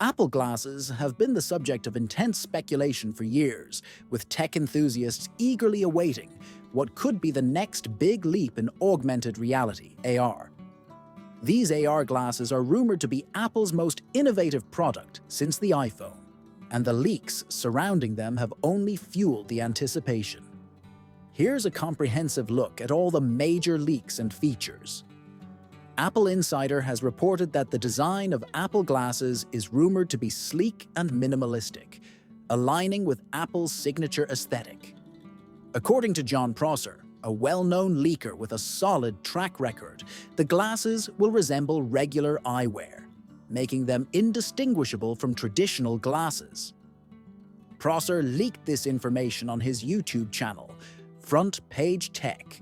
Apple glasses have been the subject of intense speculation for years, with tech enthusiasts eagerly awaiting what could be the next big leap in augmented reality, AR. These AR glasses are rumored to be Apple's most innovative product since the iPhone, and the leaks surrounding them have only fueled the anticipation. Here's a comprehensive look at all the major leaks and features. Apple Insider has reported that the design of Apple glasses is rumored to be sleek and minimalistic, aligning with Apple's signature aesthetic. According to John Prosser, a well-known leaker with a solid track record, the glasses will resemble regular eyewear, making them indistinguishable from traditional glasses. Prosser leaked this information on his YouTube channel, Front Page Tech,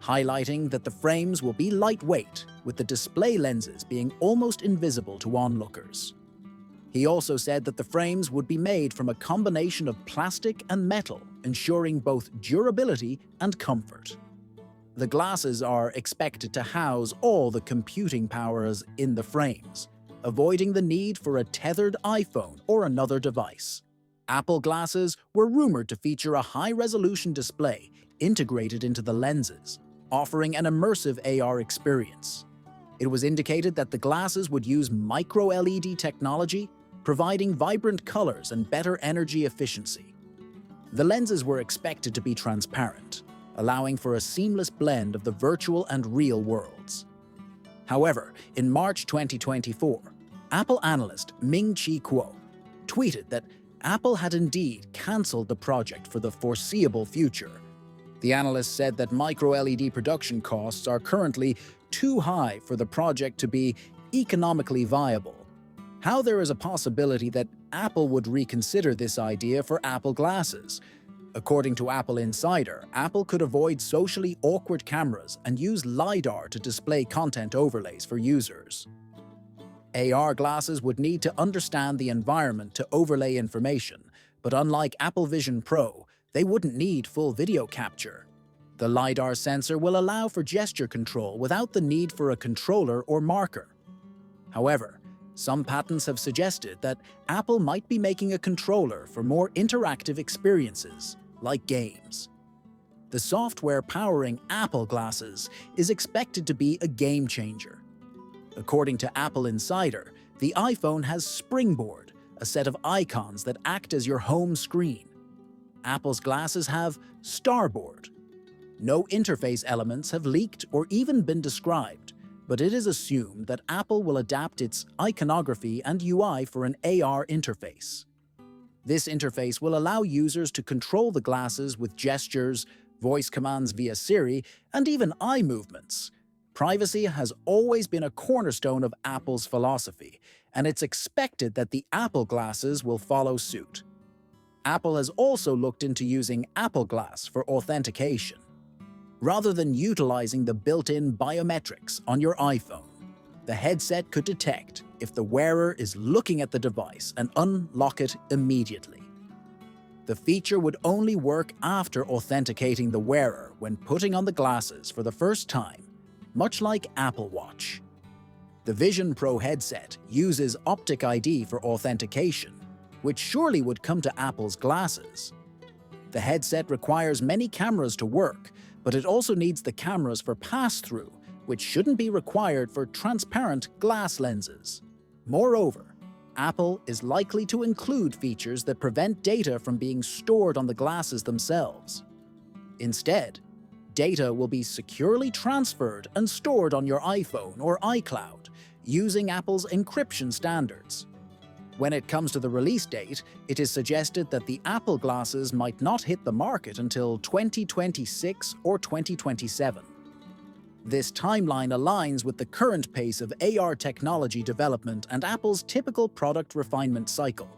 highlighting that the frames will be lightweight, with the display lenses being almost invisible to onlookers. He also said that the frames would be made from a combination of plastic and metal, ensuring both durability and comfort. The glasses are expected to house all the computing powers in the frames, avoiding the need for a tethered iPhone or another device. Apple glasses were rumored to feature a high-resolution display integrated into the lenses, offering an immersive AR experience. It was indicated that the glasses would use micro-LED technology, providing vibrant colors and better energy efficiency. The lenses were expected to be transparent, allowing for a seamless blend of the virtual and real worlds. However, in March 2024, Apple analyst Ming-Chi Kuo tweeted that Apple had indeed cancelled the project for the foreseeable future. The analyst said that micro-LED production costs are currently too high for the project to be economically viable. How there is a possibility that Apple would reconsider this idea for Apple glasses? According to Apple Insider, Apple could avoid socially awkward cameras and use LiDAR to display content overlays for users. AR glasses would need to understand the environment to overlay information, but unlike Apple Vision Pro, they wouldn't need full video capture. The LiDAR sensor will allow for gesture control without the need for a controller or marker. However, some patents have suggested that Apple might be making a controller for more interactive experiences, like games. The software powering Apple glasses is expected to be a game changer. According to Apple Insider, the iPhone has Springboard, a set of icons that act as your home screen. Apple's glasses have Starboard. No interface elements have leaked or even been described, but it is assumed that Apple will adapt its iconography and UI for an AR interface. This interface will allow users to control the glasses with gestures, voice commands via Siri, and even eye movements. Privacy has always been a cornerstone of Apple's philosophy, and it's expected that the Apple glasses will follow suit. Apple has also looked into using Apple Glass for authentication. Rather than utilizing the built-in biometrics on your iPhone, the headset could detect if the wearer is looking at the device and unlock it immediately. The feature would only work after authenticating the wearer when putting on the glasses for the first time, much like Apple Watch. The Vision Pro headset uses Optic ID for authentication, which surely would come to Apple's glasses. The headset requires many cameras to work, but it also needs the cameras for pass-through, which shouldn't be required for transparent glass lenses. Moreover, Apple is likely to include features that prevent data from being stored on the glasses themselves. Instead, data will be securely transferred and stored on your iPhone or iCloud using Apple's encryption standards. When it comes to the release date, it is suggested that the Apple glasses might not hit the market until 2026 or 2027. This timeline aligns with the current pace of AR technology development and Apple's typical product refinement cycle.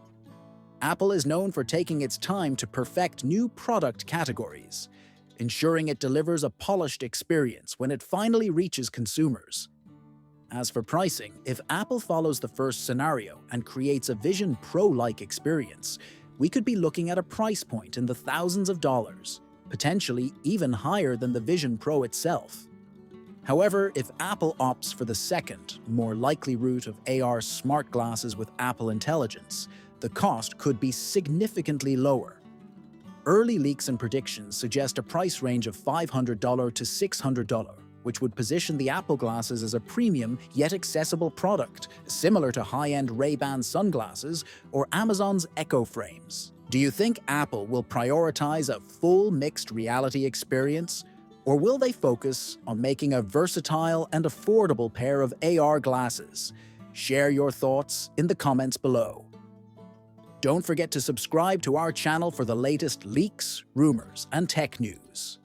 Apple is known for taking its time to perfect new product categories, ensuring it delivers a polished experience when it finally reaches consumers. As for pricing, if Apple follows the first scenario and creates a Vision Pro-like experience, we could be looking at a price point in the thousands of dollars, potentially even higher than the Vision Pro itself. However, if Apple opts for the second, more likely route of AR smart glasses with Apple Intelligence, the cost could be significantly lower. Early leaks and predictions suggest a price range of $500 to $600, which would position the Apple glasses as a premium yet accessible product, similar to high-end Ray-Ban sunglasses or Amazon's Echo frames. Do you think Apple will prioritize a full mixed reality experience? Or will they focus on making a versatile and affordable pair of AR glasses? Share your thoughts in the comments below. Don't forget to subscribe to our channel for the latest leaks, rumors, and tech news.